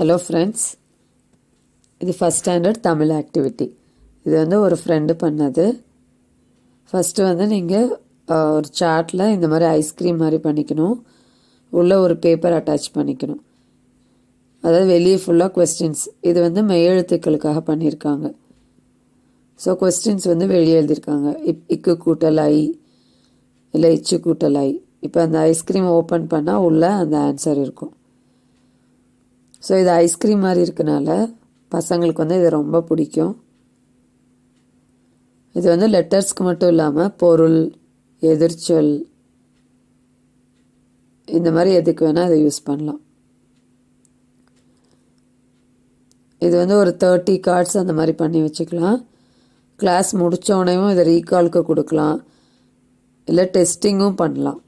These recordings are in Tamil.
ஹலோ ஃப்ரெண்ட்ஸ், இது ஃபஸ்ட் ஸ்டாண்டர்ட் தமிழ் ஆக்டிவிட்டி. இது வந்து ஒரு ஃப்ரெண்டு பண்ணது. ஃபஸ்ட்டு வந்து நீங்கள் ஒரு சார்ட்டில் இந்த மாதிரி ஐஸ்கிரீம் மாதிரி பண்ணிக்கணும். உள்ளே ஒரு பேப்பர் அட்டாச் பண்ணிக்கணும். அதாவது வெளியே ஃபுல்லாக கொஸ்டின்ஸ். இது வந்து மெய்யெழுத்துக்களுக்காக பண்ணியிருக்காங்க. ஸோ கொஸ்டின்ஸ் வந்து வெளியே எழுதியிருக்காங்க. இக்கு கூட்டல் ஐ, இல்லை இச்சு கூட்டல் ஐ. இப்போ அந்த ஐஸ்கிரீம் ஓப்பன் பண்ணால் உள்ளே அந்த ஆன்சர் இருக்கும். ஸோ இது ஐஸ்கிரீம் மாதிரி இருக்கனால பசங்களுக்கு வந்து இது ரொம்ப பிடிக்கும். இது வந்து லெட்டர்ஸ்க்கு மட்டும் இல்லாமல் பொருள், எதிர்ச்சொல், இந்த மாதிரி எதுக்கு வேணால் இதை யூஸ் பண்ணலாம். இது வந்து ஒரு 30 கார்ட்ஸ் அந்த மாதிரி பண்ணி வச்சுக்கலாம். கிளாஸ் முடித்தோடனேயும் இதை ரீகாலுக்கு கொடுக்கலாம், இல்லை டெஸ்டிங்கும் பண்ணலாம்.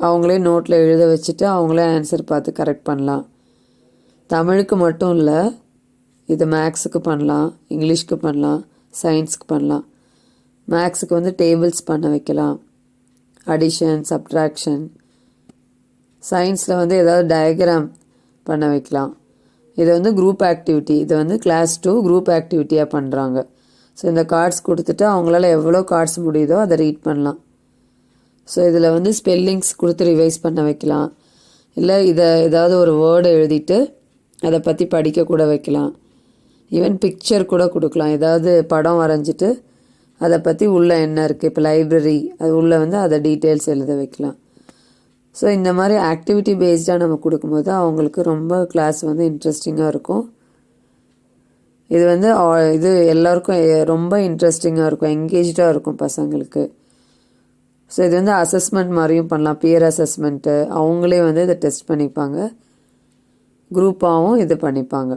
அவங்களே நோட்டில் எழுத வச்சுட்டு அவங்களே ஆன்சர் பார்த்து கரெக்ட் பண்ணலாம். தமிழுக்கு மட்டும் இல்லை, இது மேக்ஸுக்கு பண்ணலாம், இங்கிலீஷ்க்கு பண்ணலாம், சயின்ஸுக்கு பண்ணலாம். மேக்ஸுக்கு வந்து டேபிள்ஸ் பண்ண வைக்கலாம், அடிஷன், சப்ட்ராக்ஷன். சயின்ஸில் வந்து ஏதாவது டயக்ராம் பண்ண வைக்கலாம். இது வந்து குரூப் ஆக்டிவிட்டி. இது வந்து கிளாஸ் 2 குரூப் ஆக்டிவிட்டியாக பண்ணுறாங்க. ஸோ இந்த கார்ட்ஸ் கொடுத்துட்டு அவங்களால எவ்வளோ கார்ட்ஸ் முடியுதோ அதை ரீட் பண்ணலாம். ஸோ இதில் வந்து ஸ்பெல்லிங்ஸ் கொடுத்து ரிவைஸ் பண்ண வைக்கலாம், இல்லை இதை ஏதாவது ஒரு வேர்டு எழுதிட்டு அதை பற்றி படிக்க கூட வைக்கலாம். ஈவன் பிக்சர் கூட கொடுக்கலாம். ஏதாவது படம் வரைஞ்சிட்டு அதை பற்றி உள்ளே என்ன இருக்குது, இப்போ லைப்ரரி அது உள்ளே வந்து அதை டீட்டெயில்ஸ் எழுத வைக்கலாம். ஸோ இந்த மாதிரி ஆக்டிவிட்டி பேஸ்டாக நம்ம கொடுக்கும்போது அவங்களுக்கு ரொம்ப கிளாஸ் வந்து இன்ட்ரெஸ்டிங்காக இருக்கும். இது வந்து இது எல்லாருக்கும் ரொம்ப இன்ட்ரெஸ்டிங்காக இருக்கும், என்கேஜாக இருக்கும் பசங்களுக்கு. ஸோ இது வந்து அசஸ்மெண்ட் மாதிரியும் பண்ணலாம், பியர் அசஸ்மெண்ட்டு. அவங்களே வந்து இதை டெஸ்ட் பண்ணிப்பாங்க, குரூப்பாகவும் இது பண்ணிப்பாங்க.